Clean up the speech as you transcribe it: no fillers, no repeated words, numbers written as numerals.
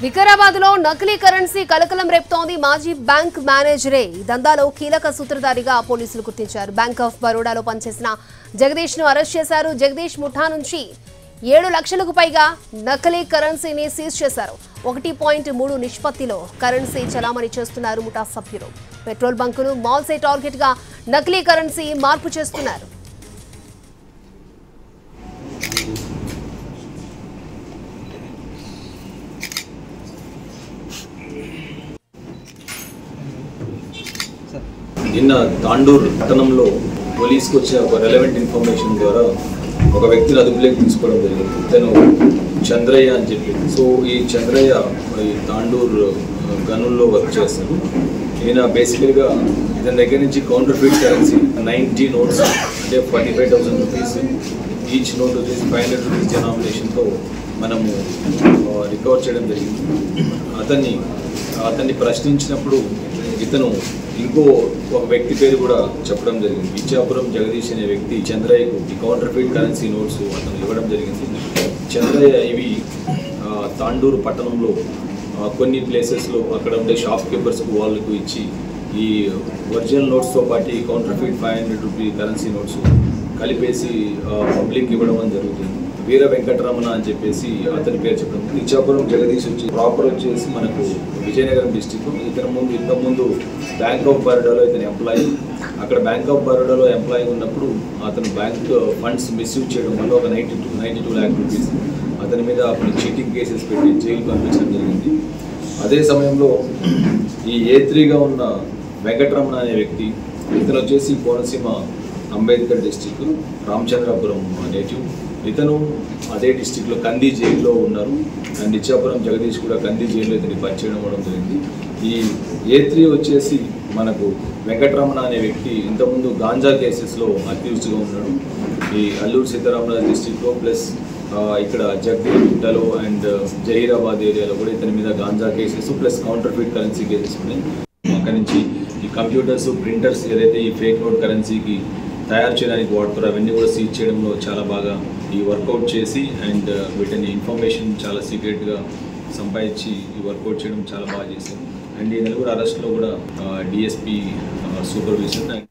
వికారాబాద్లో నకిలీ కరెన్సీ కలకలం రేపుతోంది. మాజీ బ్యాంక్ మేనేజరే ఈ దందాలో కీలక సూత్రధారిగా పోలీసులు గుర్తించారు. బ్యాంక్ ఆఫ్ బరోడాలో పనిచేసిన జగదీష్ ను అరెస్ట్ చేశారు. జగదీష్ ముఠా నుంచి 7 లక్షలకు పైగా నకిలీ కరెన్సీని సీజ్ చేశారు. 1.3 నిష్పత్తిలో కరెన్సీ చలామణి చేస్తున్నారు ముఠా సభ్యులు. పెట్రోల్ బంకులు, మాల్సే టార్గెట్ గా నకిలీ కరెన్సీ మార్పు చేస్తున్నారు. నిన్న తాండూర్ పట్టణంలో పోలీసుకు వచ్చిన ఒక రెలవెంట్ ఇన్ఫర్మేషన్ ద్వారా ఒక వ్యక్తిని అదుపులోకి తీసుకోవడం జరిగింది. ఇతను చంద్రయ్య అని చెప్పి. సో ఈ చంద్రయ్య ఈ తాండూర్ గనుల్లో వర్క్ చేస్తాడు. ఈయన బేసికల్గా ఇతని దగ్గర నుంచి కౌంటర్ఫీట్ కరెన్సీ 90 నోట్స్ అంటే 45,000 రూపీస్, ఈచ్ నోట్ వచ్చేసి 500 రూపీస్ డినామినేషన్తో మనము రికవర్ చేయడం జరిగింది. అతన్ని ప్రశ్నించినప్పుడు ఇతను ఇంకో ఒక వ్యక్తి పేరు కూడా చెప్పడం జరిగింది. ఇచ్చాపురం జగదీష్ అనే వ్యక్తి చంద్రయ్యకు ఈ కౌంటర్ఫీట్ కరెన్సీ నోట్స్ అతను ఇవ్వడం జరిగింది. చంద్రయ్య ఇవి తాండూరు పట్టణంలో కొన్ని ప్లేసెస్లో అక్కడ ఉండే షాప్ కీపర్స్కు వాళ్ళకు ఇచ్చి ఈ ఒరిజినల్ నోట్స్తో పాటు ఈ కౌంటర్ఫీట్ 500 రూపీ కరెన్సీ నోట్స్ కలిపేసి పబ్లిక్ ఇవ్వడం జరుగుతుంది. వీర వెంకటరమణ అని చెప్పేసి అతని పేరు చెప్పడం. ఇచ్చాపురం జగదీష్ వచ్చి ప్రాపర్ వచ్చేసి మనకు విజయనగరం డిస్టిక్. ఇంతకుముందు బ్యాంక్ ఆఫ్ బరోడాలో ఇతను ఎంప్లాయీ. అక్కడ బ్యాంక్ ఆఫ్ బరోడాలో ఎంప్లాయీ ఉన్నప్పుడు అతను బ్యాంక్ ఫండ్స్ మిస్యూజ్ చేయడం వల్ల ఒక 92 lakh రూపీస్ అతని మీద అప్పుడు చీటింగ్ కేసెస్ పెట్టి జైలు పంపించడం జరిగింది. అదే సమయంలో ఈ A3గా ఉన్న వెంకటరమణ అనే వ్యక్తి, ఇతను వచ్చేసి కోనసీమ అంబేద్కర్ డిస్టిక్, రామచంద్రాపురం నేటివ్. ఇతను అదే డిస్టిక్లో కంది జైల్లో ఉన్నారు. అండ్ ఇచ్చాపురం జగదీష్ కూడా కంది జైల్లో ఇతనికి పరిచయం అవ్వడం జరిగింది. ఈ A3 వచ్చేసి మనకు వెంకటరమణ అనే వ్యక్తి ఇంతకుముందు గాంజా కేసెస్లో అక్యూజ్డ్గా ఉన్నాడు. ఈ అల్లూరు సీతారామరాజు డిస్టిక్లో ప్లస్ ఇక్కడ జగదీష్లో అండ్ జహీరాబాద్ ఏరియాలో కూడా ఇతని మీద ganja cases plus counterfeit currency cases ఉన్నాయి. అక్కడి నుంచి ఈ కంప్యూటర్స్, ప్రింటర్స్ ఏదైతే ఈ ఫేక్ నోట్ కరెన్సీకి తయారు చేయడానికి వాడతారు అవన్నీ కూడా సీజ్ చేయడంలో చాలా బాగా ఈ వర్కౌట్ చేసి అండ్ వీటిని ఇన్ఫర్మేషన్ చాలా సీక్రెట్గా సంపాదించి ఈ వర్కౌట్ చేయడం చాలా బాగా చేశారు. అండ్ ఈ నలుగురు అరెస్ట్లో కూడా DSP సూపర్విజన్